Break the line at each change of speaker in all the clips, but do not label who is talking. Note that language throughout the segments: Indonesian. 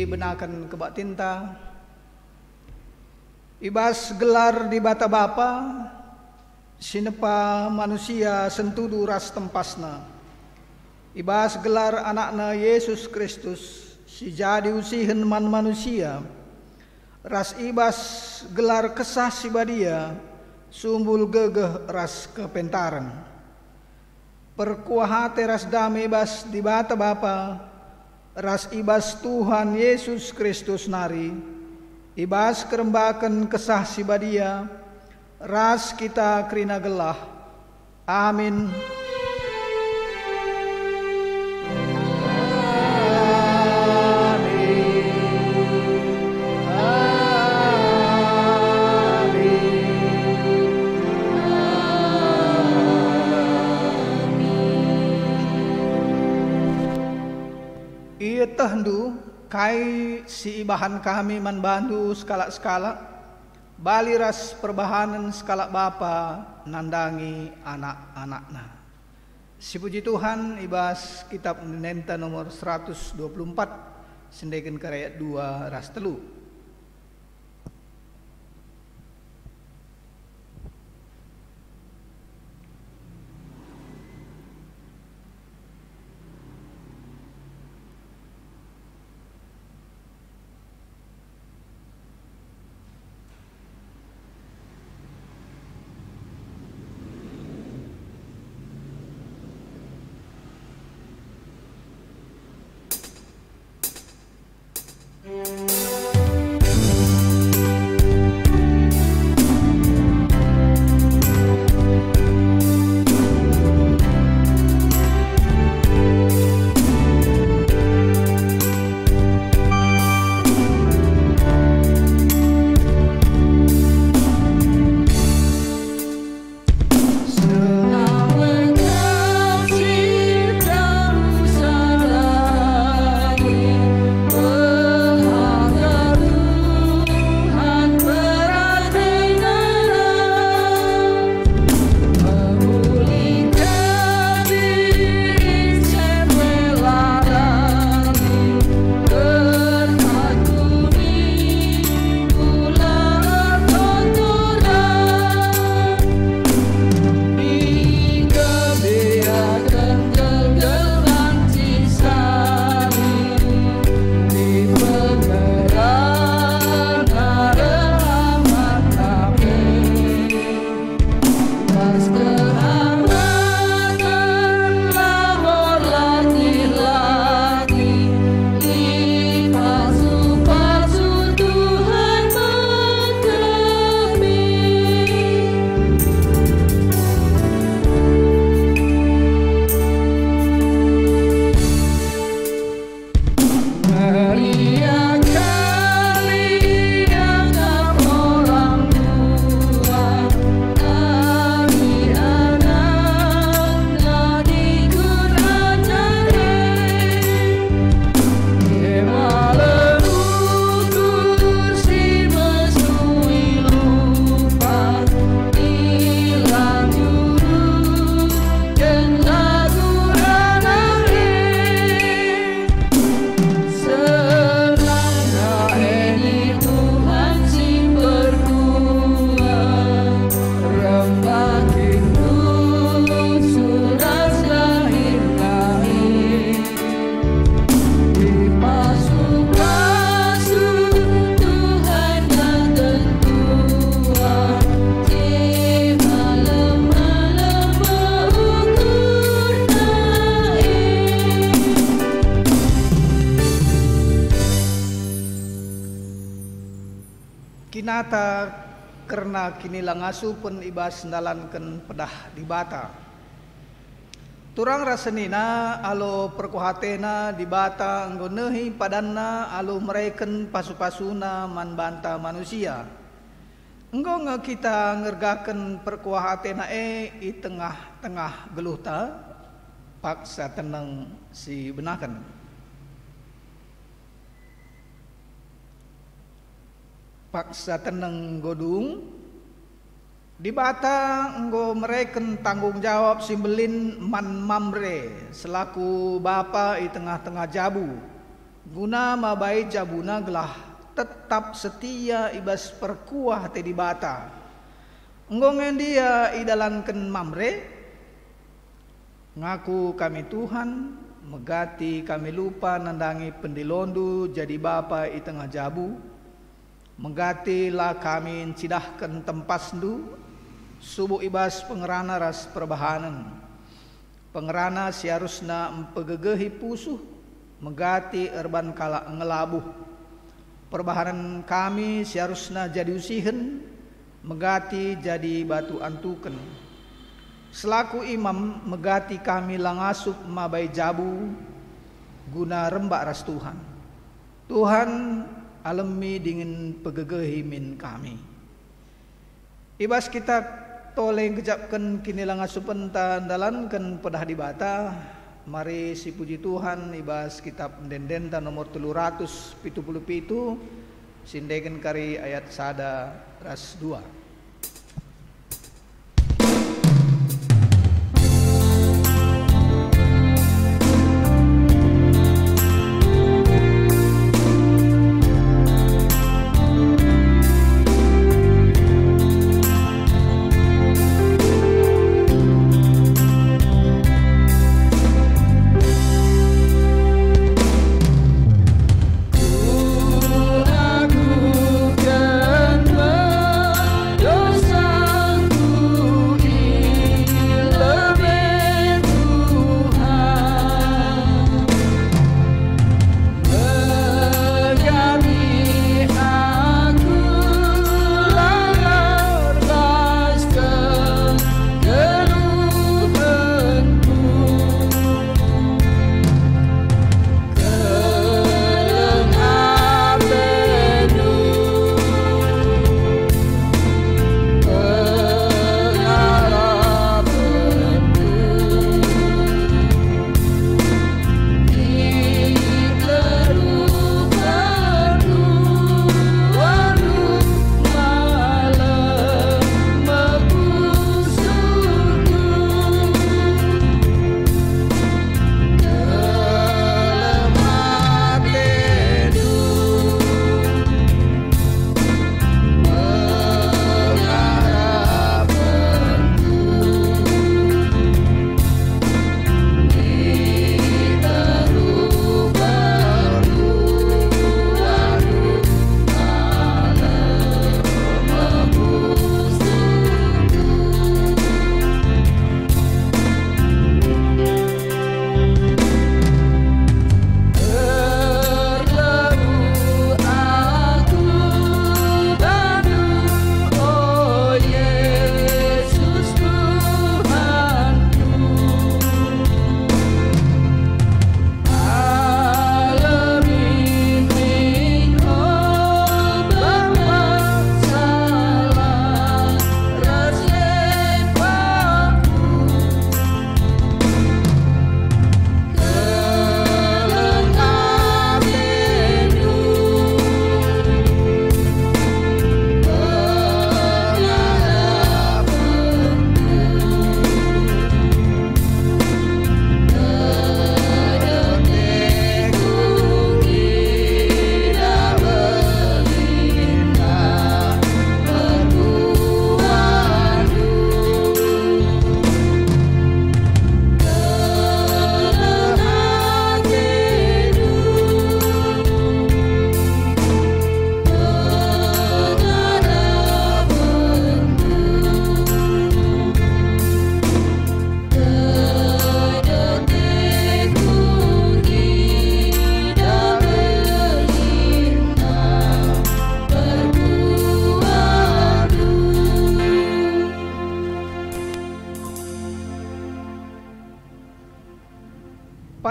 si benakan kebak tinta ibas gelar di bata bapa sinepa manusia sentudu ras tempasna ibas gelar anakna Yesus Kristus si jadi usihen man manusia ras ibas gelar kesah si badia sumbul gegeh ras kepentaran perkuahate ras damai ibas di bata bapa ras ibas Tuhan Yesus Kristus nari ibas kerembakan kesah si badia ras kita krina gelah amin. Tahndu kai si ibahan kami man bandu skala-skala bali ras perbahanan skala bapa nandangi anak-anakna. Si puji Tuhan ibas kitab Nenta nomor 124 sendekan karya 2 ras telu. Kinata karena kini langasu pun ibas sendalankan pedah di bata. Turang rasenina alo perkuhatena di bata nggonehi padanna alo mereken pasu-pasuna man banta manusia. Enggo kita ngergaken perkuhatena i tengah-tengah geluhta paksa tenang si benakan. Paksa tenang godung di bata enggo mereken tanggung jawab simbelin man mamre selaku bapa i tengah-tengah jabu guna mabai jabuna gelah tetap setia ibas perkuah te di bata. Ngongen dia idalanken mamre, ngaku kami Tuhan, megati kami lupa nandangi pendilondu jadi bapa i tengah jabu, megati lah kami cidahkan tempasndu, subuh ibas pengerana ras perbahanan. Pengerana siarusna empegegehi pusuh, megati erban kala ngelabuh. Perbahanan kami siarusna jadi usihen, megati jadi batu antuken. Selaku imam megati kami langasup mabai jabu, guna rembak ras Tuhan. Tuhan alemi dingin pegegehi min kami. Ibas kita toleng kejapkan kini langasup pentan dalankan pedah di bata. Mari si puji Tuhan ibas kitab Dendenta nomor 377 sindegen kari ayat sada ras 2.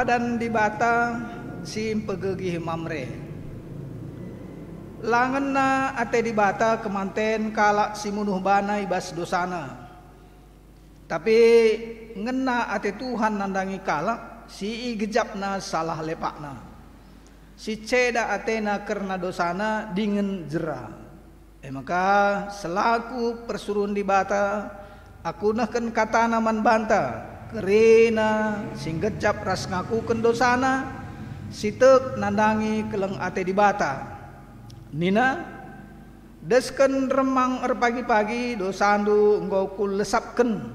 Padan di bata si pegegih mamre. Langenna ate di bata kemanten kalak si munuh bana ibas dosana. Tapi ngena ate Tuhan nandangi kalak si gejapna salah lepakna. Si ceda atena karena dosana dingin jera. Maka selaku persuruhan di bata aku nahken katana man banta kerina sing gejap ras ngakukeun dosana sitek nandangi keleng ate di bata. Nina desken remang pagi-pagi dosandu engkau ku lesapken,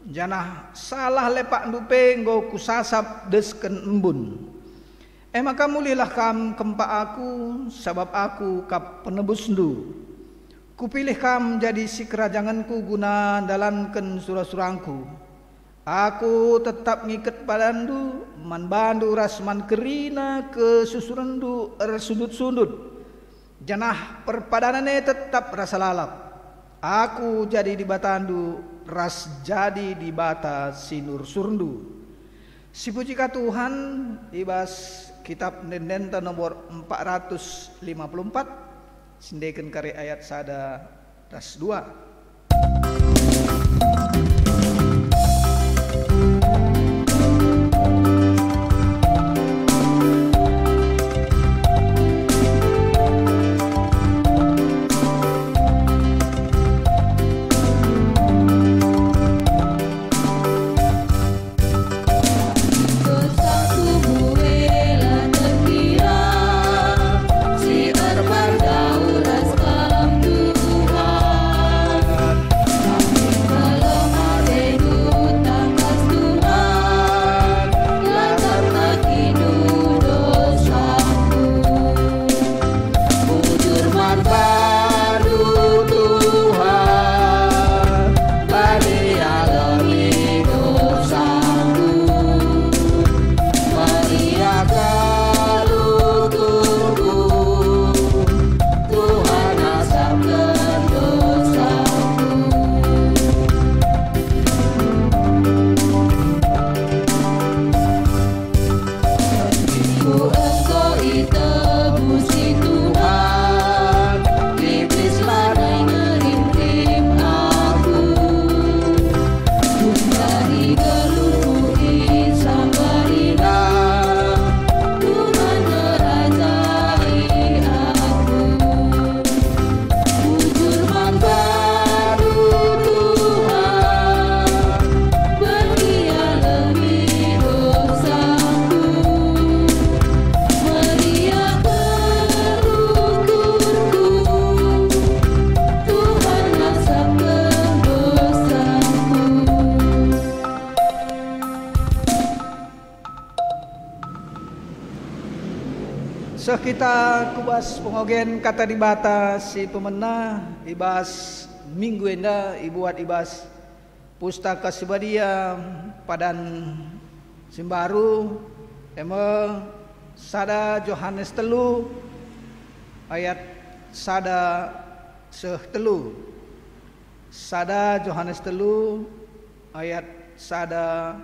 janah salah lepak dupe engkau ku sasap desken embun. Maka mulilah kam kempa aku, sebab aku kap penebus ndu. Kupilih kam jadi si kerajanganku guna dalanken surah-surangku. Aku tetap ngiket padandu, man bandu ras man kerina ke susurendu sudut-sudut. Janah perpadanane tetap rasa lalap. Aku jadi di batandu, ras jadi di bata sinur surndu. Si puji ka Tuhan, ibas kitab Nendenta nomor 454, sindeken kari ayat sada ras 2. Kita kubas pengogen kata di bata si pemenah ibas minggu enda ibuat ibas pustaka sibadia padan simbaru sada Yohanes telu ayat sada telu, sada Yohanes telu ayat sada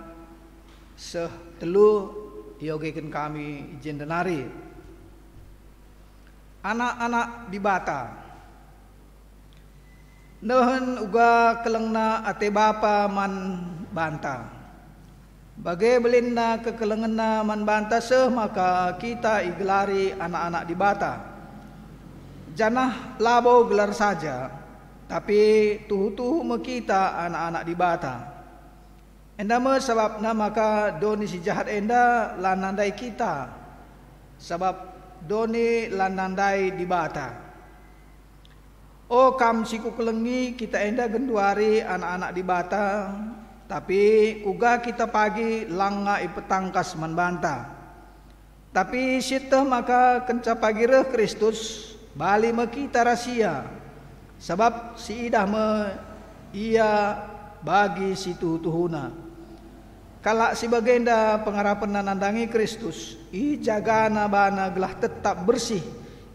telu yogekin kami izin denari. Anak-anak di bata nehen uga kelengna ate bapa man banta. Bagai belinna kekelengena man banta maka kita igelari anak-anak di bata. Janah labo gelar saja, tapi tuhu-tuhu mekita anak-anak di bata. Enda sebabna maka doni si jahat enda lanandai kita, sebab doni lanandai di bata. O kam siku kelengi kita enda genduari anak-anak di bata, tapi uga kita pagi langa ipetangkas man banta. Tapi sita maka kenca pagireh Kristus bali me kita rahasia, sebab si idah me ia bagi si tuhuna. Kalak si bagenda pengharapan nandangi Kristus, i jagana bana gelah tetap bersih,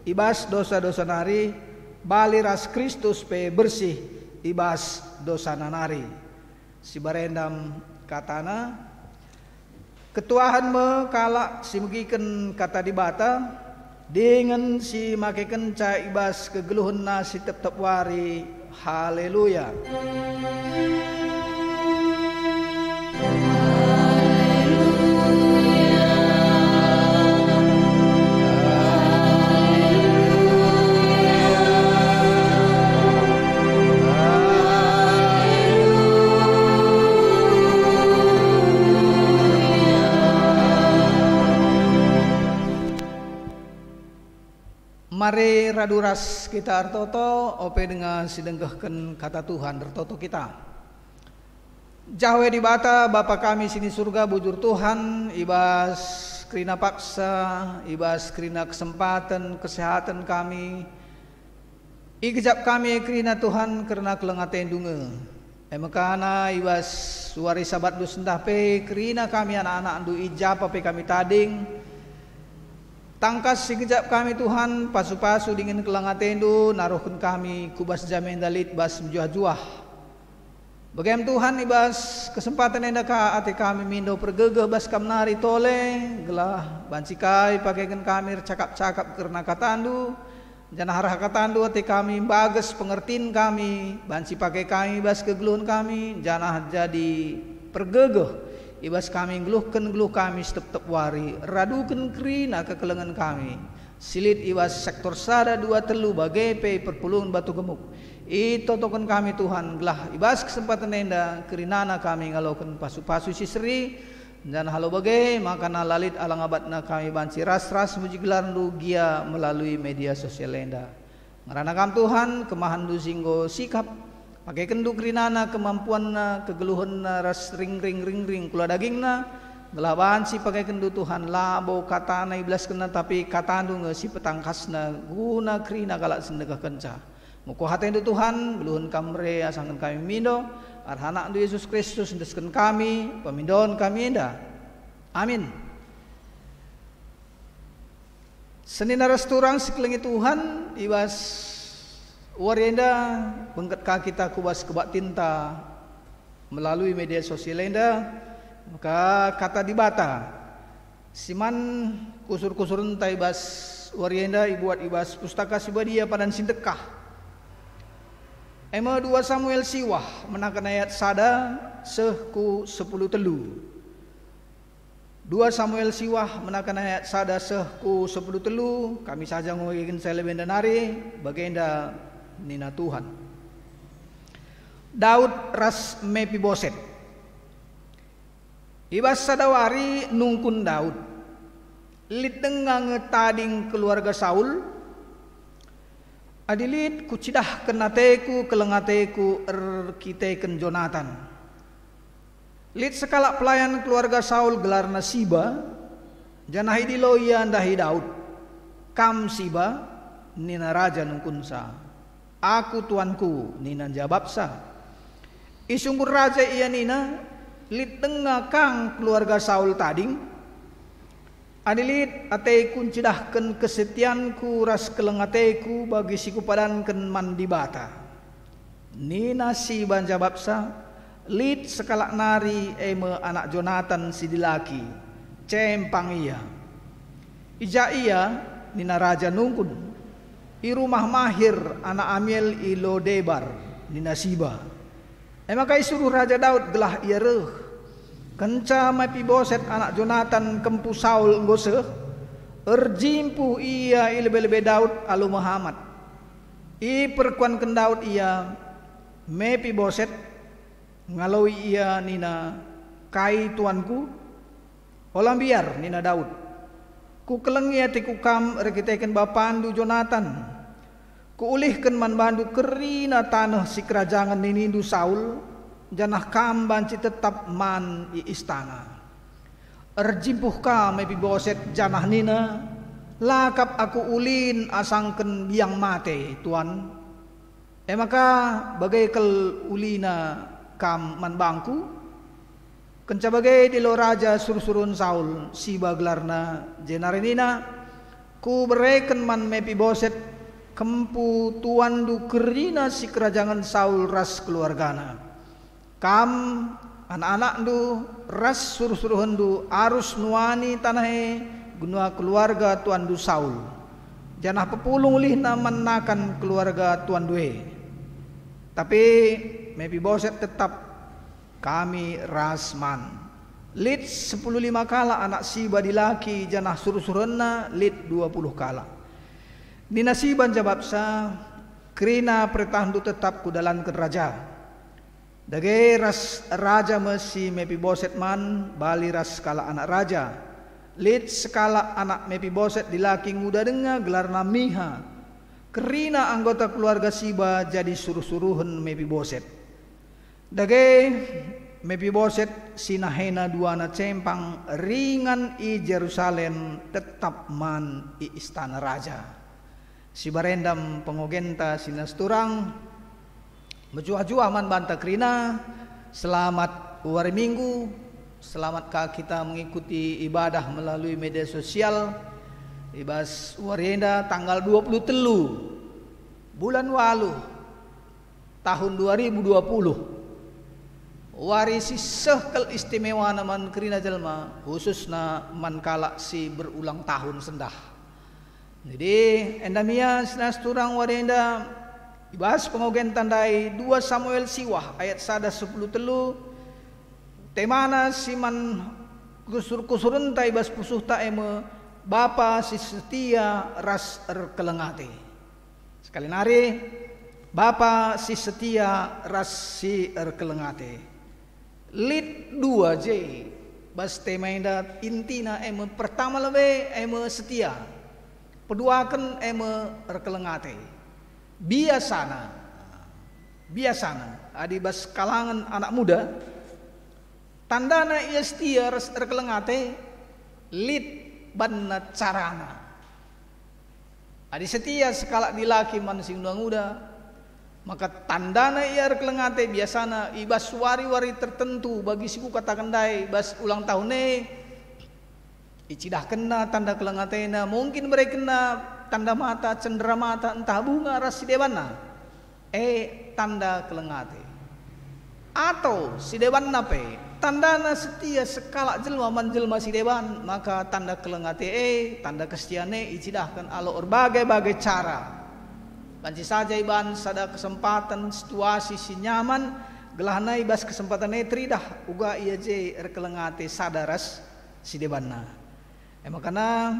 ibas dosa-dosa nari, bali ras Kristus pe bersih, ibas dosa nanari. Si barendam katana, ketuahan me kalak si megiken kata di bata, dengan si makeken ca ibas kegeluhun nasi tetap wari, haleluya. Mari raduras kita artoto ope dengan sidenggahkan kata Tuhan artoto kita. Jahwe di bata Bapa kami sini surga bujur Tuhan, ibas kerina paksa, ibas kerina kesempatan kesehatan kami, ikejap kami kerina Tuhan kerana kelengaten dunga. Emakana ibas suari sabat du sendah pe kerina kami anak-anak andu ijab pe kami tading. Tangkas sikejap kami Tuhan, pasu-pasu dingin kelangatendu, naruhkan kami kubas jamin dalit bas menjuah-juah. Bagaimana Tuhan ibas kesempatan endaka ate kami mindo pergegeh bas kamnari tole, gelah bancikai pakaikan kami cakap-cakap karena katandu, janah harah katandu ate kami bagus pengertiin kami, banci pakai kami bas kegeluhan kami, janah jadi pergegeh. Ibas kami geluh kami tetep wari radukan kerina kekelengan kami silit ibas sektor sada dua telu bagai pe perpuluhan batu gemuk itotokan kami Tuhan gelah ibas kesempatan enda kerinana kami ngalokan pasu-pasu sisri dan halo bagai makana lalit alang abatna kami banci ras-ras muji gelar gia melalui media sosial enda ngarana kam Tuhan kemahan du singgo sikap pakai kendu kerinana kemampuan na kegeluhan na ras ring kula daging na gelaban si pakai kendu Tuhan labo kata na iblas kena tapi kata andu nge si petangkas na guna kerina galak sendekah kenca muko hati itu Tuhan geluhan kamre asangkan kami mindo arhana andu Yesus Kristus ndesken kami pemindon kami enda amin. Senina resturang sekeliling Tuhan ibas warienda bengket kita kubas kebak tinta melalui media sosial enda maka kata dibata siman kusur entai bas warienda ibuat ibas pustaka sibadia padan sindekah ema 2 Samuel siwah menakan ayat sada sehku 10 telu 2 Samuel siwah menakan ayat sada sehku 10 telu kami saja ngogin selebenda nari bagenda nina Tuhan. Daud ras Mepiboset. Ibas sadawari nungkun Daud. Lit dengang tading keluarga Saul. Adilit kucidah kenateku kelengateku erkiteken Jonathan. Lit sekala pelayan keluarga Saul gelarna Siba. Janahi diloya ndahi Daud. Kam Siba nina raja nungkunsa. Aku tuanku nina jababsa isungkur raja iya nina lit tengah kang keluarga Saul tading adilit ate kuncidahken kesetianku ras kelengateku bagi siku padanken mandi bata nina si banjababsa lit sekalak nari eme anak Jonathan si dilaki cempang iya ija iya nina raja nungkun i rumah mahir anak Amiel i Lodebar nina Siba. Emakai suruh Raja Daud gelah ia reh. Kenca Mepiboset anak Jonathan kempu Saul nggose. Erjimpu ia i lebe-lebe Daud alu Muhammad. I perkuankan Daud ia Mepiboset ngalaui ia nina kai tuanku. Olam biar nina Daud. Ku kelengi ati ku kam rekiteken bapandu Jonathan. Kuulihkan man bandu kerina tanah si kerajaan ninindu Saul janah kam banci tetap man i istana. Erjimpuh kam Mepiboset janah nina lakap aku ulin asangken biang mate tuan. Maka bagai kel ulina kam man bangku kenca bagai dilo raja sursurun Saul si baglarna jenarenina ku bereken man Mepiboset kempu tuandu kerina si kerajaan Saul ras keluargana kam anak-anak du ras suruh-suruhendu arus nuani tanahe gunua keluarga tuandu Saul janah pepulung lihna menakan keluarga tuandue tapi Mepiboset tetap kami rasman lit 15 kala anak Siba dilaki janah suruh-suruhenna lit 20 kala nina Siban jababsa kerina pertahandu tetap kudalan ke raja dage ras raja mesi Mepiboset man bali ras kala anak raja Lid sekala anak Mefiboset dilaki muda denga gelarna Miha. Kerina anggota keluarga Siba jadi suruh-suruhen Mefiboset. Dage Mefiboset sinahena duana cempang ringan i Jerusalem tetap man i istana raja. Si barendam pengogenta sinasturang menjuah-juah man banta kerina. Selamat hari Minggu, selamat kita mengikuti ibadah melalui media sosial. Ibas warienda tanggal 23 bulan walu tahun 2020. Warisi sekel istimewa naman kerina jelma khususna man kala si berulang tahun sendah. Jadi endamia sinasturang warienda ibas pengogen tandai 2 Samuel siwah ayat 1:10 telu. Temana siman kusur-kusurun ta ibas pusuh ta eme bapa si setia ras kelengate. Sekali nari bapa si setia ras si kelengate. Lid 2 J bas tema inda intina eme pertama lebe eme setia. Peduakan eme kelengate. Biasana adi bas kalangan anak muda tandana ia setia terkelengate lid banna carana adi setia sekala dilaki man sing muda maka tandana ia terkelengate biasana ibas wari-wari tertentu bagi siku katakan dai bas ulang tahun icidah kena tanda kelengatena mungkin mereka kena tanda mata, cendera mata, entah bunga ras si dewana tanda kelengate atau si dewan nape tandana setia sekala jelma manjelma si dewan maka tanda kelengate tanda kesetiane icidahkan alo berbagai-bagai cara banci saja iban sada kesempatan situasi si nyaman gelahna ibas kesempatan tridah uga iya je kelengate sadaras si dewanna makana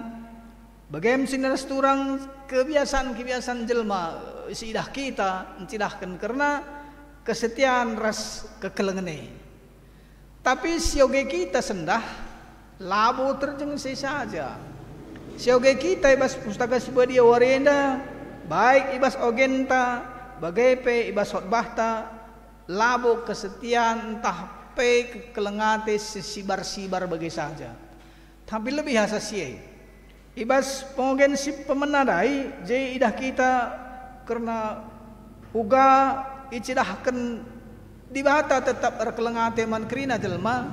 bagaimana sinas turang kebiasaan jelma siidah kita encidahkan karena kesetiaan ras kekelengene. Tapi sioge kita sendah labo terjeng saja. Sioge kita ibas pustaka sibadia warienda baik ibas ogenta bagepe ibas hotbahta labo kesetiaan entah pe kekelengate sibar-sibar bagi saja. Tapi lebih hasasiye ibas pengogen si pemenadai je idah kita karena uga icidahkan dibata tetap kelengate man kerina jelma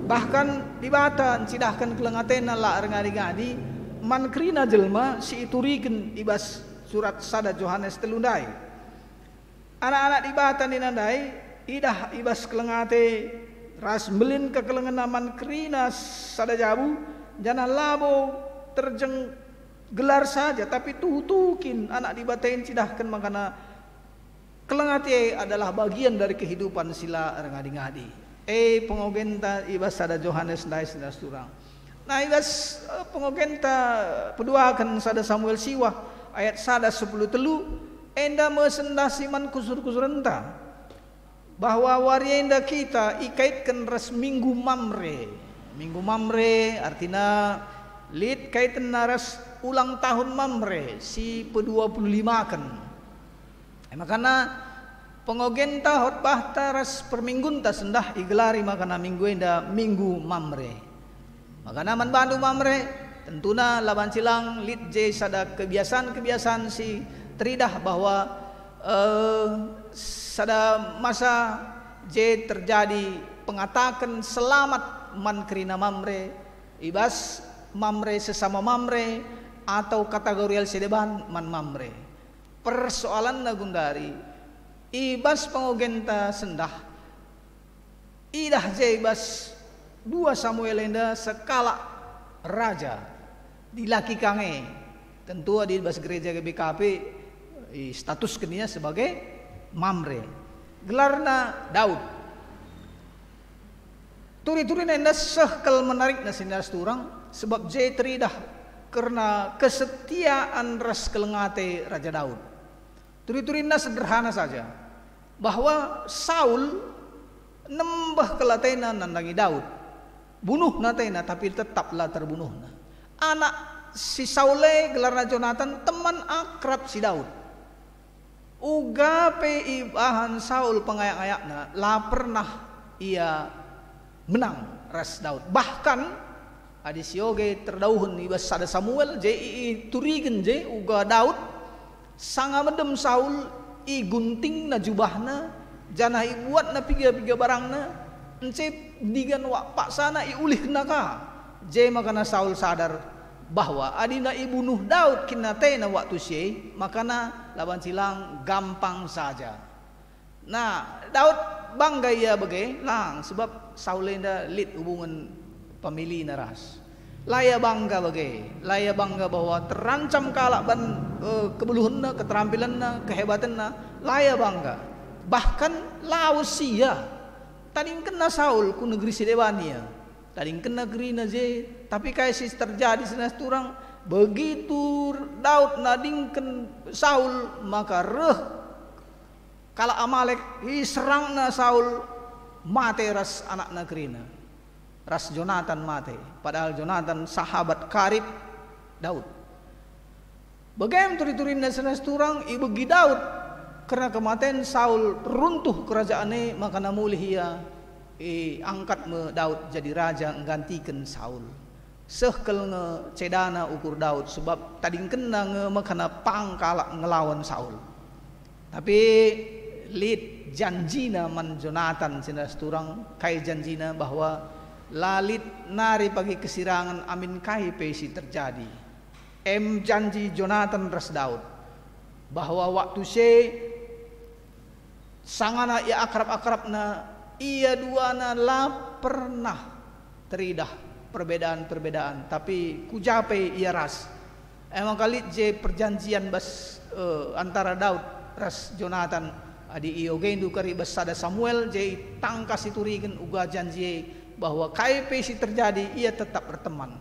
bahkan dibata icidahkan kelengatena la ngadi-ngadi man kerina jelma si ituriken ibas surat sada Yohanes telundai anak-anak dibata ninandai idah ibas kelengate ras melin ke kelengan man kerina sada jabu jangan labo terjeng gelar saja tapi tutukin anak dibatain cidahkan makana kelengate adalah bagian dari kehidupan sila ngadi-ngadi pengogenta ibas sada Yohanes dai sinasturang nah ibas pengogenta peduakan sada Samuel siwah ayat sada 10 telu enda mesendasi man kusur-kusurenta bahwa warienda kita ikaitkan ras minggu mamre artinya lid kaitan naras ulang tahun mamre si pe-25 kan. Makana pengogenta hotbah taras perminggun ta sendah igelari makana minggu enda minggu mamre. Makana man bandu mamre tentuna laban cilang lid je sada kebiasaan si teridah bahwa sada masa je terjadi pengatakan selamat man kerina mamre ibas mamre sesama mamre atau kategorial sedeban man mamre. Persoalan nagundari ibas pengogenta sendah idah je ibas 2 Samuel enda sekala raja dilaki kange tentu di ibas gereja GBKP status kenia sebagai mamre gelarna Daud turi-turi enda sekal menarik nasinas turang sebab je teridah karena kesetiaan ras kelengate Raja Daud. Turi-turina sederhana saja bahwa Saul nembah kelatena nandangi Daud. bunuh natena tapi tetaplah terbunuh. Anak si Saule gelarna Jonathan teman akrab si Daud. Uga pe ibahan Saul pengayak-ayakna lah pernah ia menang ras Daud. Bahkan adi sioge terdauhun ibas sada Samuel je turigen je uga Daud sanga medem Saul i gunting na jubahna janah i buat na piga-piga barangna ence digan wak paksana i ulih naka. Je makana Saul sadar bahwa adina ibunuh Daud kinatena waktu si makana laban silang gampang saja. Nah Daud bangga ia bagai lang sebab Saul enda lit hubungan pemilih naras. Laya bangga bagai, laya bangga bahwa terancam kalak ban kebeluhanna, keterampilanna, kehebatanna, laya bangga. Bahkan lawas sia tadi kena Saul ku negeri Sidebania. Tadi kena gerina je, tapi kayak sis terjadi senas turang begitu Daud nadingken Saul maka reh kala Amalek serangna Saul mate ras anak nagerina ras Jonathan mate padahal Jonathan sahabat karib Daud. Bagaimana turi-turinna senas turang ibegi Daud karena kematian Saul runtuh kerajaannya maka namulih ia angkat me Daud jadi raja nggantikan Saul. Sehkel nge cedana ukur Daud sebab tadi kena nge makana pangkalak ngelawan Saul. Tapi lit janjina man Jonathan sinas turang kai janjina bahwa lalit nari pagi kesirangan amin kai pesi terjadi. Janji Jonathan ras Daud bahwa waktu se sangana ia akrab-akrabna ia duana lah pernah teridah perbedaan-perbedaan tapi kujape ia ras emang kali je perjanjian bas antara Daud ras Jonathan adi iyo gendu kari bas sada Samuel je tangkas itu rigen uga janji bahwa kai si terjadi ia tetap berteman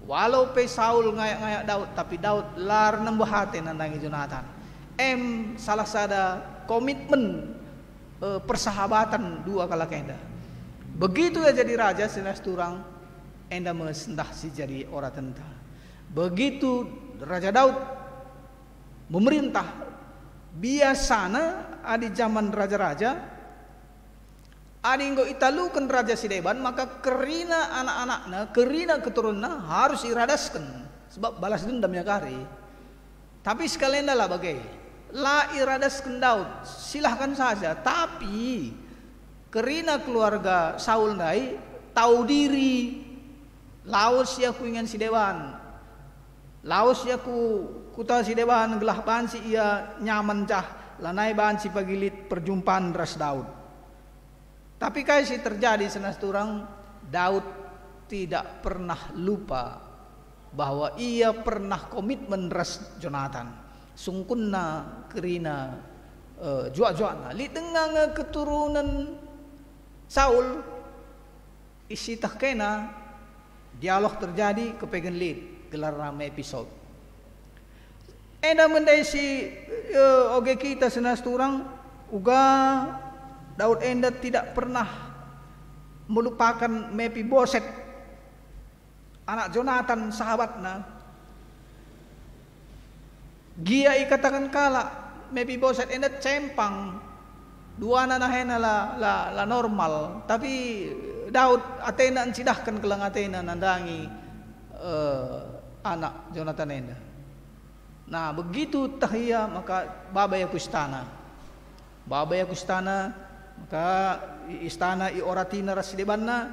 walau pe Saul ngayak-ngayak Daud tapi Daud lar nembah hati nandangi Jonathan salah sada komitmen persahabatan dua kala kenda. Begitu ya jadi raja sinas turang enda mesendah si jadi orang tentang. Begitu Raja Daud memerintah biasana adi zaman raja-raja adi nggo italukan raja Sideban maka kerina anak-anakna kerina keturunanna harus iradaskan sebab balas dendamnya kari. Tapi sekalian lah bagai la iradaskan Daud silahkan saja tapi kerina keluarga Saul nai tahu diri laos ya ku ingin si dewan laos ya ku kuta si dewan gelah bansi ia nyaman cah lanai bansi pagilit perjumpaan ras Daud tapi kayak si terjadi senas turang Daud tidak pernah lupa bahwa ia pernah komitmen ras Jonathan sungkunna kerina juak-juakna li tengah keturunan Saul isi tak kena dialog terjadi kepengen lead gelar rame episode enda mendai si oge kita senas turang uga Daud enda tidak pernah melupakan Mephiboset anak Jonathan sahabatna Gia ikatakan kala Mephiboset enda cempang dua nanahena la normal tapi Daud atena encidahkan kelang atena nandangi anak Jonathan enda. Nah begitu tahia maka babaya kustana maka istana i oratina rasidebanna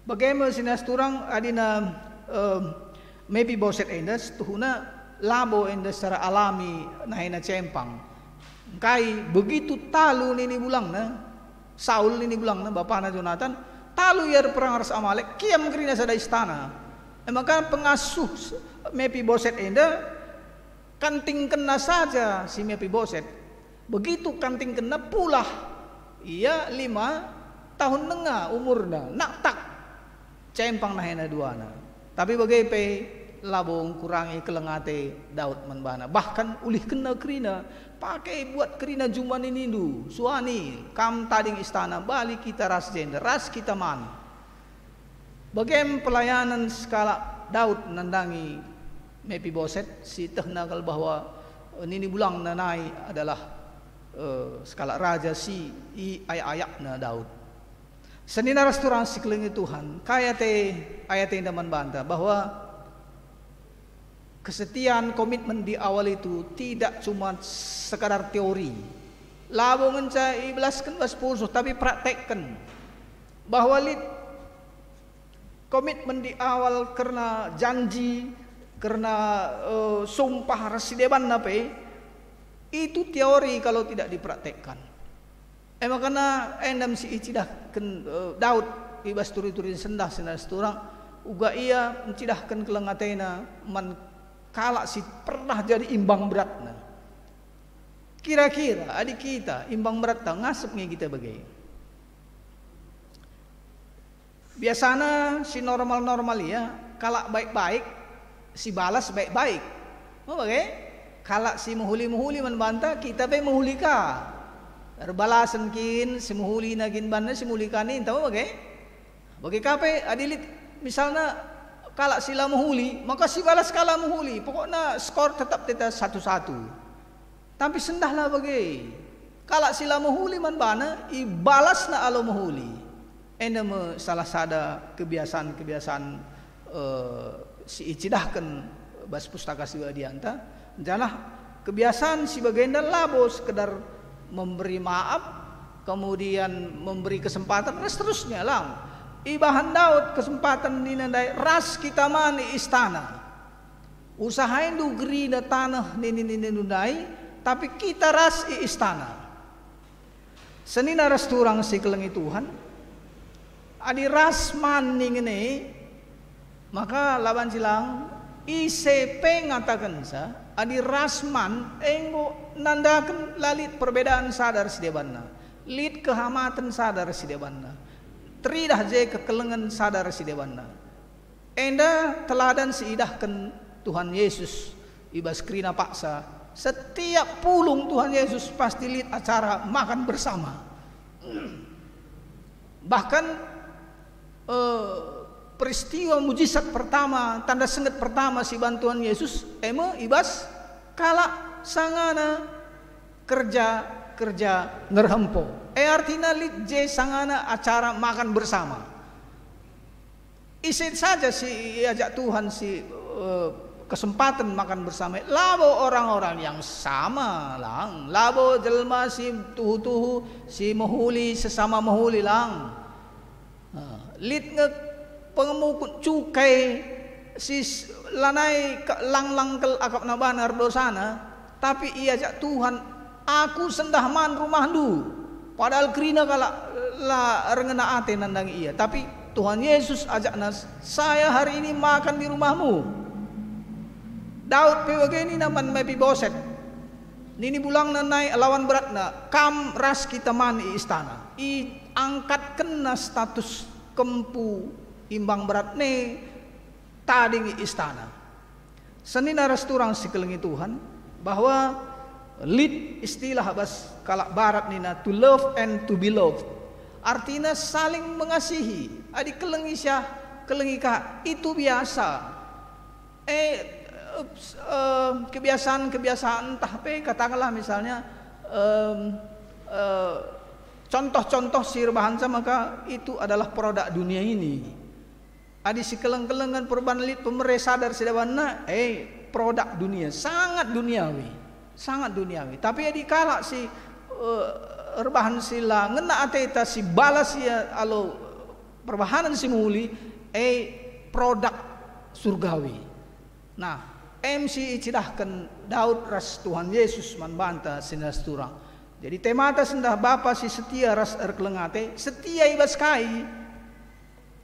bagaimana sinas turang adina Mephiboset enda tuhuna labo enda secara alami nahina cempang kai begitu talu nini bulang na Saul nini bulang na bapana Jonathan talu ya perang ras Amalek kiam kerina sada istana maka pengasuh Mephiboset enda kanting kena saja si Mephiboset begitu kanting kena pula ia 5 tahun nengah umurna nak tak cempang nahina duana tapi bagai labong kurangi kelengate Daud menbana bahkan ulih kena kerina pakai buat kerina juman ini suani kam tading istana balik kita ras jender ras kita man Bagaimana pelayanan skala Daud nandangi Mephiboset si tehnakal bahwa nini bulang nanai adalah skala raja si ayak na Daud. Senina restoran si kelengi Tuhan kaya ayat yang daman banta bahwa kesetiaan komitmen di awal itu tidak cuma sekadar teori. Labo ngenca ibelaskan baspurso tapi praktekkan bahwa komitmen di awal karena janji, karena sumpah rasideban nape itu teori kalau tidak dipraktekkan. Makanya endam si icidahkan Daud ibas turi-turi sendah seturang uga ia mencidahkan kelengatena man kalak si pernah jadi imbang beratna. Kira-kira adik kita imbang berat ngasepnya kita bagai. Biasanya si normal-normal ya, kalak baik-baik si balas baik-baik. Oh bagai? Kalak si muhuli-muhuli membantah kita pe muhulika. Balasan kin si muhuli nagin banda si muhulikanin tahu bagai? Bagai kape adilit misalnya kalak sila muhuli maka si balas kala muhuli. Pokoknya skor tetap 1-1. Tapi sendahlah bagai. Kalak sila muhuli man bana ibalas na alo muhuli. Endem salah sada kebiasaan si icidahkan bas pustaka si adianta janah kebiasaan si bagenda labo sekedar memberi maaf kemudian memberi kesempatan dan seterusnya lang ibahan Daud kesempatan dinandai ras kita mani istana usahain du gerida tanah nini nundai tapi kita ras i istana senina ras turang si kelengi Tuhan adi rasman ini maka laban silang ICP ngatakan sa adi rasman enggo nandakan lalit perbedaan sadar sidebanna lit kehamatan sadar sidebanna tridah je kekelengan sadar sidebanna enda teladan siidahkan Tuhan Yesus ibas krina paksa setiap pulung Tuhan Yesus pasti lit acara makan bersama bahkan peristiwa mujizat pertama tanda sengat pertama si bantuan Yesus ibas kala sangana kerja ngerhempo artinya lit je sangana acara makan bersama isit saja si ajak Tuhan si kesempatan makan bersama labo orang-orang yang sama lang labo jelma si tuhu si mahuli sesama mahuli lang lit nge pengemukut cukai si lanai lang kel akap na banar dosana tapi ia ajak Tuhan aku sendah man rumah du padahal krina kala la rengena ate nandang ia tapi Tuhan Yesus ajak nas saya hari ini makan di rumahmu Daud pe begini naman Mephiboset nini bulang nanai lawan beratna kam ras kita man i istana i angkat kena status kempu imbang berat ne tading istana senina resturang si kelengi Tuhan bahwa lit istilah bas kalak barat nina to love and to be loved artinya saling mengasihi adik kelengi syah kelengi kah itu biasa kebiasaan entah pe katakanlah misalnya contoh-contoh sihir bahasa maka itu adalah produk dunia ini. Adi si keleng-kelengan perubahan lit pemerintah sadar sedawana produk dunia sangat duniawi. Tapi adi kala si rebahan sila ngena ateta si balas ya alo perbahanan si muli produk surgawi. Nah, MC icidahkan Daud ras Tuhan Yesus man banta sinas turang. Jadi temata sendah bapa si setia ras erkelengate setia ibas kai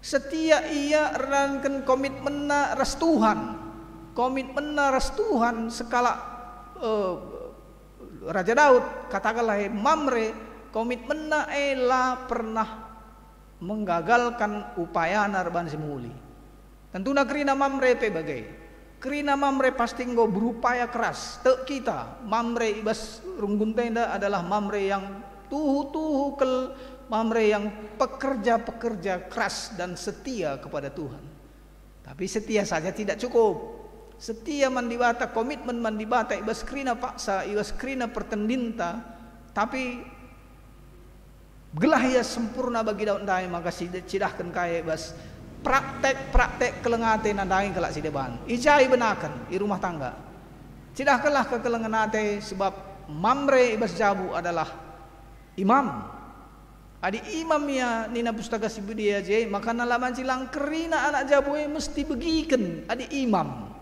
setia ia ranken komitmenna ras Tuhan sekala Raja Daud katakanlah Mamre komitmenna ela pernah menggagalkan upaya narban simuli tentunya kerina Mamre pe bagai kerina Mamre pasti engkau berupaya keras. Tek kita Mamre ibas runggun tenda adalah Mamre yang tuhu kel Mamre yang pekerja-pekerja keras dan setia kepada Tuhan. Tapi setia saja tidak cukup. Setia mandibata, komitmen mandibata, ibas krina paksa, ibas krina pertendinta. Tapi gelah ia sempurna bagi daun dai, maka cidahkan kaya ibas praktek kelengate nandai kelak sideban. Ijai benakan di rumah tangga. Cidahkanlah ke kelengate sebab Mamre ibas Jabu adalah imam. Adi imamnya nina pustaka sibudia je, maka nalaman cilang kerina anak Jabu mesti begiken adi imam.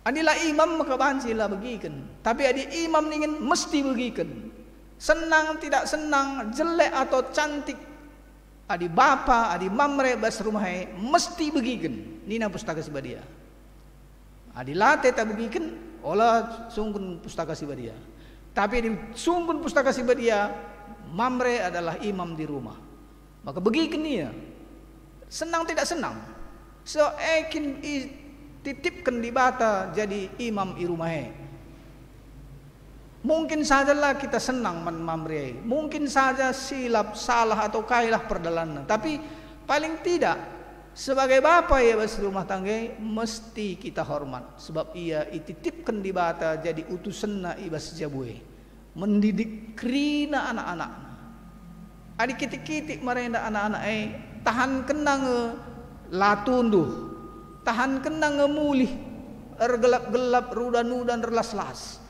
Adilah imam maka bancilah begiken. Tapi adi imam ingin mesti begiken. Senang tidak senang, jelek atau cantik, adi bapa, adi mamre bas rumahai mesti begiken nina pustaka sibadia. Adi late tak begiken olah sungkun pustaka sibadia. Tapi di sungkun pustaka sibadia mamre adalah imam di rumah. Maka begiken dia. Senang tidak senang. So ekin titipkan di bata jadi imam di rumahai. Mungkin sajalah kita senang mamre, mungkin saja silap, salah atau kailah perdalanan. Tapi paling tidak sebagai bapa ya bas rumah tangga mesti kita hormat, sebab ia ititipkan di bata jadi utusanna ibas Jabue, mendidik krina anak-anak. Adik kitik-kitik merenda anak-anak tahan kenang latunduh, tahan kenang mulih, ergelap-gelap rudan-rudan relas-las.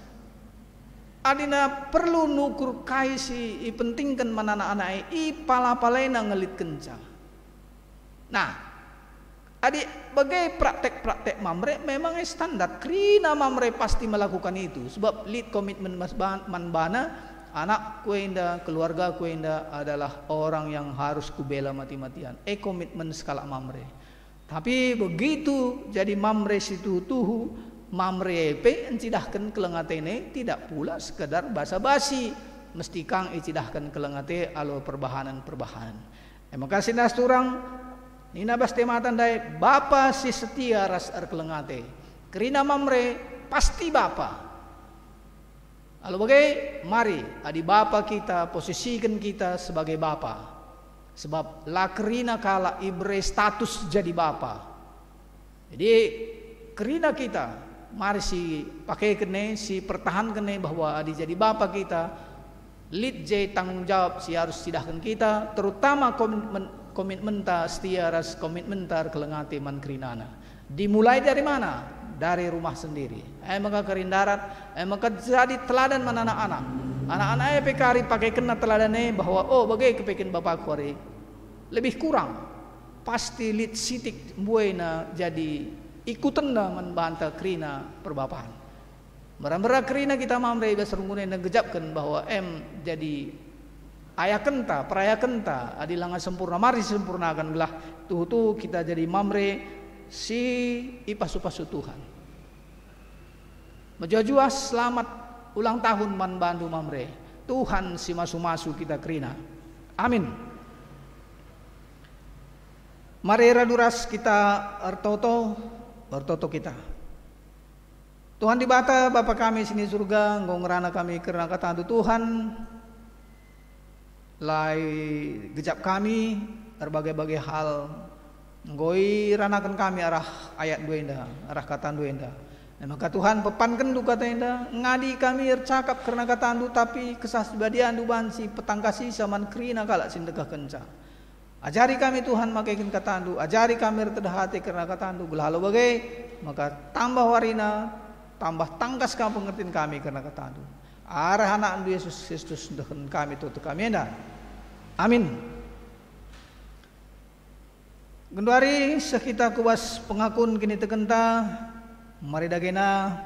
Adina perlu nukur kaisi pentingkan mana anak-anak pala-palena ngelit kenca. Nah, adik bagai praktek-praktek mamre memang standar. Krina mamre pasti melakukan itu sebab lead komitmen manbana anak kuenda, keluarga kuenda adalah orang yang harus kubela mati-matian. Komitmen skala mamre. Tapi begitu jadi mamre situ tuhu mamre pe encidahkan kelengatene tidak pula sekedar basa-basi, mesti kang encidahkan kelengate alo perbahanan. Terima kasih nas turang nina bas tematan dai bapa si setia ras kelengate. Kerina mamre pasti bapa. Alo bagai mari adi bapa kita posisikan kita sebagai bapa. Sebab la kerina kala ibre status jadi bapa. Jadi kerina kita mari si pakai kene, si pertahan kene bahwa adi jadi bapa kita, lead J tanggung jawab si harus sidahkan kita, terutama komitmen ta setia ras komitmen tar kelengate man kerinana. Dimulai dari mana? Dari rumah sendiri. Maka kerindarat, maka jadi teladan man anak-anak. Anak-anak pekari pakai kena teladane bahwa oh bagai kepekin bapak kuari lebih kurang. Pasti lead sitik buena jadi ikutan man banta krina perbapaan. Merambara krina kita mamre ibas rungune dan gejapkan bahwa jadi ayah kenta, peraya kenta, adilanga sempurna, mari sempurnakan gelah tuh kita jadi mamre si ipasu-pasu Tuhan. Menjua selamat ulang tahun man bandu mamre. Tuhan si masu-masu kita krina. Amin. Mari raduras kita Bertoto kita. Tuhan di bata Bapa kami sini surga, ngongrana kami kerana kata Tuhan, lai gejap kami berbagai-bagai hal, ngoi ranakan kami arah ayat duenda, arah kata duenda. Maka Tuhan pepankan du kata enda, ngadi kami ercakap kerana kata andu tapi kesas badian du bansi petangkasi saman krina kalak sindekah kenca. Ajari kami Tuhan makaikin kata andu, ajari kami terdahati kerana kata andu gelalo bagai, maka tambah warina, tambah tangkas kamu pengertian kami kerana kata andu. Arah anak andu Yesus Kristus dengan kami tutup kami enda. Amin. Genduari sekita kuas pengakun kini tekenta, mari dagena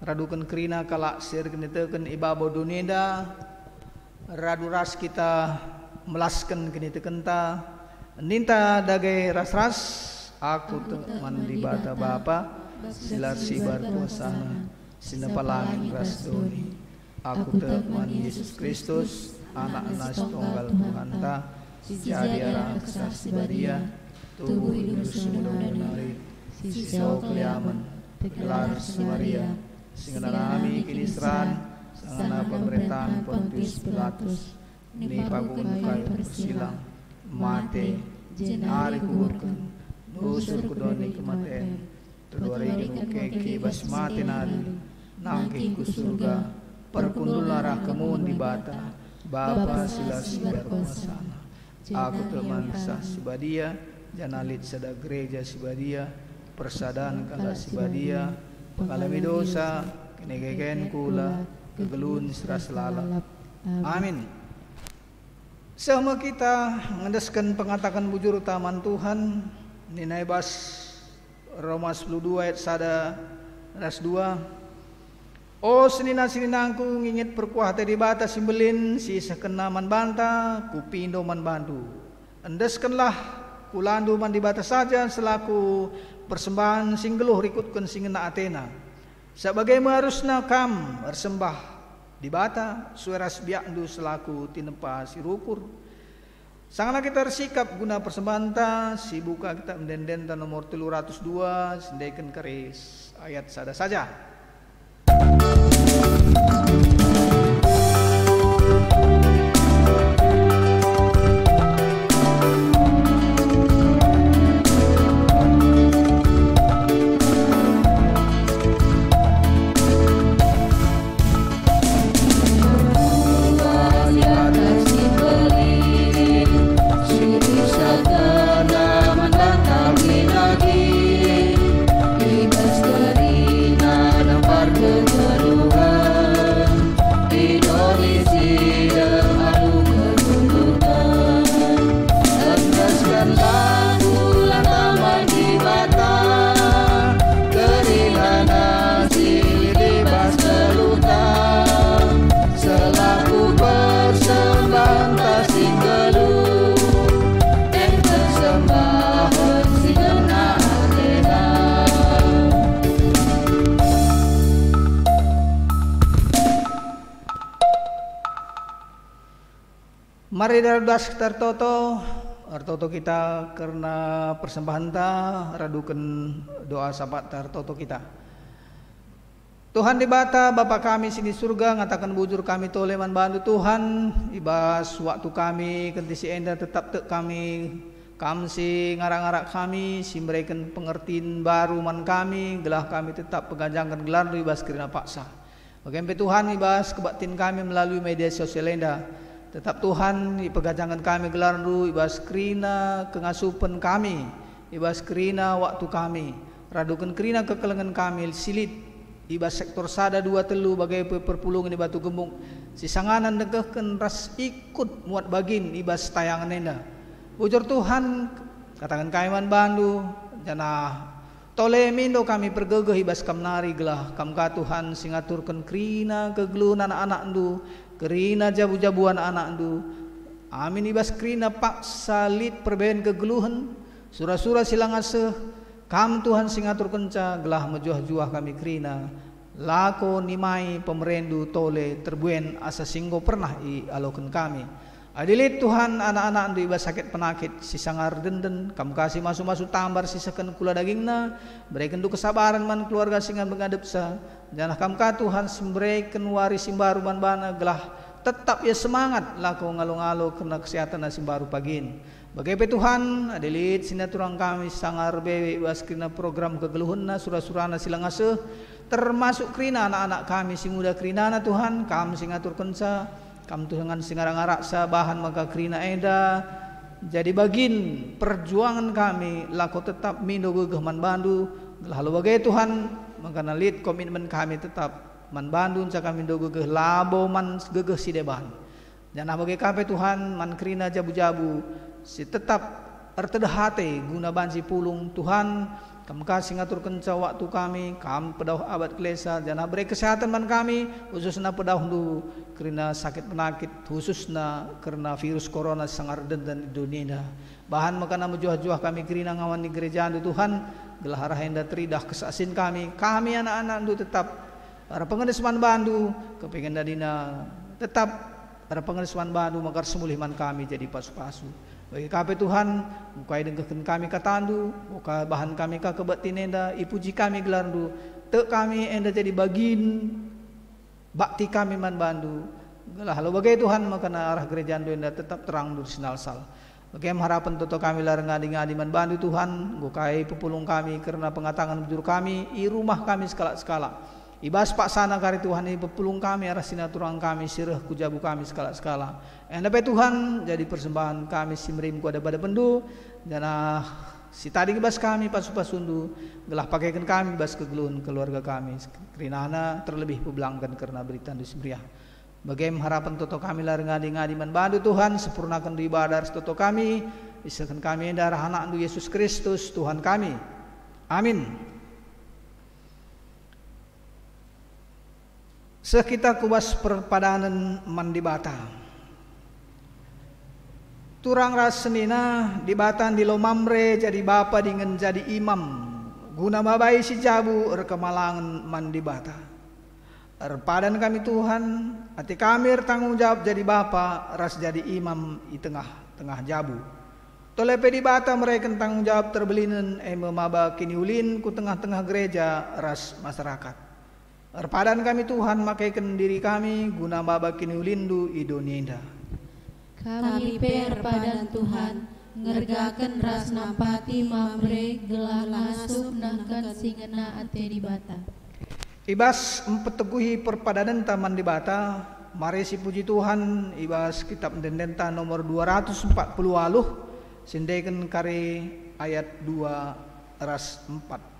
radukan kerina kalak sir kini teken ibabo dunia radu ras kita melaskan kini tekenta ninta dagai ras-ras aku mandi bata bapa silar sibar kuasana sinapalangin ras doni aku teman Yesus Kristus anak anas tunggal Tuhan ta jadi arah kesas baria tubuh Yesus mudah-mudahan siso keliaman gelar Maria singana kami kini seran sangana pemerintahan Pontius Pilatus
ni pagun kai persilang mate jenari kuburkan nusur kudoni kematian terluari keki bas mati nari nangki ku surga perkundulara kemun di bata Bapa sila berkuasana aku teman sah sibadia janalit sada gereja sibadia persadaan kala sibadia pengalami dosa kenegeken kula kegelun seras lalap amin. Sama kita mengandaskan pengatakan bujur utaman Tuhan Ninai bas Roma 12 ayat 1 ras 2. Oh senina-seninangku ngingit perkuah tadi bata simbelin si sekena man banta kupindo man bandu. Endeskanlah kulandu man di bata saja selaku persembahan singgeluh rikutkan singena Athena. Sebagai harusna kam bersembah di bata sueras biakdu selaku tinepa sirukur. Sangatlah kita bersikap guna persembahan ta si buka kita mendenden ta nomor 302 sendaikan keris ayat sada saja. Mari dardas tertoto kita karena persembahan ta radukan doa sabat tertoto kita. Tuhan di bata Bapa kami sini surga ngatakan bujur kami tole man bantu Tuhan ibas waktu kami kentisi enda tetap tek kami kamsi ngarak-ngarak kami si memberikan pengertian baru man kami gelah kami tetap pegajangkan gelar ibas kirina paksa. Bagaimana Tuhan ibas kebatin kami melalui media sosial enda. Tetap Tuhan pegajangan kami gelar ru ibas krina kengasupan kami ibas krina waktu kami radukan krina kekelengan kami silit ibas sektor sada dua telu bagai perpulungan di batu gembung si sanganan degehken ras ikut muat bagin ibas tayangan enda bujur Tuhan katakan kami man bandu jana tole mindo kami pergegeh ibas kam nari gelah kam ka Tuhan singaturkan krina kegelun anak-anak ndu kerina jabu-jabuan anak ndu amin ibas kerina paksa lit perbayan kegeluhan surah-surah silang aseh kam Tuhan singatur kenca gelah mejuah-juah kami kerina lako nimai pemerendu tole terbuen asa singgo pernah i alokan kami adilit Tuhan anak-anak ndu ibas sakit penakit si sangar denden kam kasih masuk-masuk tambar sisakan kula dagingna berikan du kesabaran man keluarga singan mengadep sa janah kam ka Tuhan semberikan waris simbaru man bana gelah tetap ya semangat lako ngalo-ngalo kena kesehatan na simbaru pagin bagai Tuhan adilit sinaturang kami sangar bewe ibas kena program kegeluhunna surah-surahna silang aseh termasuk krina anak-anak kami si muda krina na Tuhan kam singatur kensa kam Tuhan singarang-arak sa bahan maka krina eda jadi bagin perjuangan kami lako tetap mindo gegeh man bandu lalu bagai Tuhan maka nalit komitmen kami tetap man bandun sa kami do gegeh labo man gegeh si deban janah bagai kape Tuhan man krina jabu-jabu si tetap ertedahate guna bansi pulung Tuhan kam kasih ngatur kenca waktu kami kam pedauh abad kelesa janah beri kesehatan man kami khususna pedauh du kerana sakit penyakit khususna karena virus corona sangar dan dunia bahan makana mejuah-juah kami kerina ngawan di gereja du Tuhan gelah arah hendak teridah kesasin kami anak-anak du tetap para pengenisman bandu kepingin dadina tetap para pengenisman bandu makar semulih man kami jadi pasu-pasu bagi kape Tuhan mukai dengkeun kami katandu muka bahan kami ka kebetin enda ipuji kami gelardu te kami enda jadi bagin bakti kami man bandu Lalu bagai Tuhan makana arah gereja ando indah tetap terang dur sinal sal. Bagai harapan toto kami lar ngadi-ngadi man bantu Tuhan, gukai pepulung kami karena pengatangan bujur kami, i rumah kami skala-skala. Ibas pak sana kari Tuhan i pepulung kami arah sinaturang kami sirah kujabu kami skala-skala. Endape Tuhan jadi persembahan kami simrim ku ada pada pendu dan si tadi bas kami pasu-pasundu gelah pakaikan kami bas kegelun keluarga kami kerinana terlebih pebelangkan karena berita dismriah. Bagaimana harapan toto kami lar ngadi-ngadi man bantu Tuhan sempurnakan di ibadah toto kami isakan kami darah anak Yesus Kristus Tuhan kami. Amin. Sekita kubas perpadanan mandibata. Turang rasenina dibatan di lomamre jadi bapa dengan jadi imam. Guna babai si jabu rekemalangan mandibata. Erpadan kami Tuhan, hati kami tanggung jawab jadi bapa ras jadi imam di tengah jabu. Tolepe di bata mereka tanggung jawab terbelinen memaba kini ulin ku tengah-tengah gereja ras masyarakat. Erpadan kami Tuhan makaikan diri kami guna baba kini ulindu idoninda.
Kami perpadan Tuhan ngergakan ras nampati mamre gelah masuk nangkan singena ate di bata.
Ibas mempeteguhi perpadanan taman di bata. Mari si puji Tuhan ibas kitab Dendenta nomor 240 sindaikan kari ayat 2 ras 4.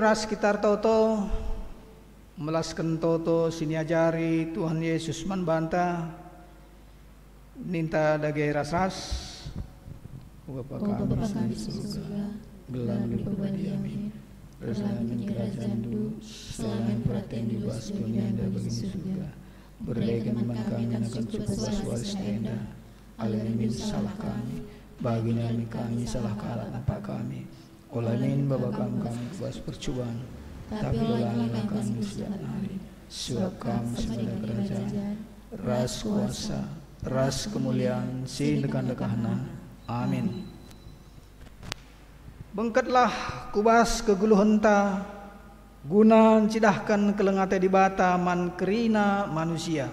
ras kitar toto melaskan toto siniajari Tuhan Yesus manbanta ninta dagai ras Bapa kami di surga, gelar dipebadi amin. Rasamin kerajaan du, selain perhatian di bawah dunia dan bagi surga. Berdaikan man kami akan cukup waris tenda. Alamin salah kami, baginya kami salah kalah apa kami. Olamin bapa kami buas percobaan, tapi olahlah kami setiap hari. Sebab kami semada kerajaan, ras kuasa, ras kemuliaan, sin dekan-dekahna. Amin. Bengkatlah kubas keguluhenta guna cidahkan kelengate di bata man kerina manusia.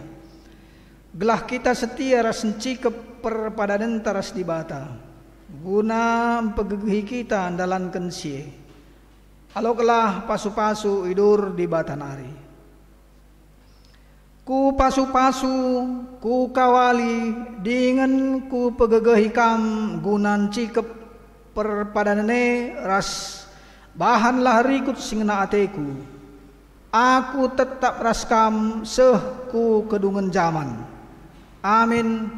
Gelah kita setia ras encikep perpadanan taras di bata. Guna pegegihi kita andalan kensie. Alokelah pasu-pasu idur di bata nari. Ku pasu-pasu, ku kawali, dengan ku pegegehi kam gunan cikep perpadanane ras bahanlah rikut singena ateku. Aku tetap raskam seh ku kedungan zaman. Amin.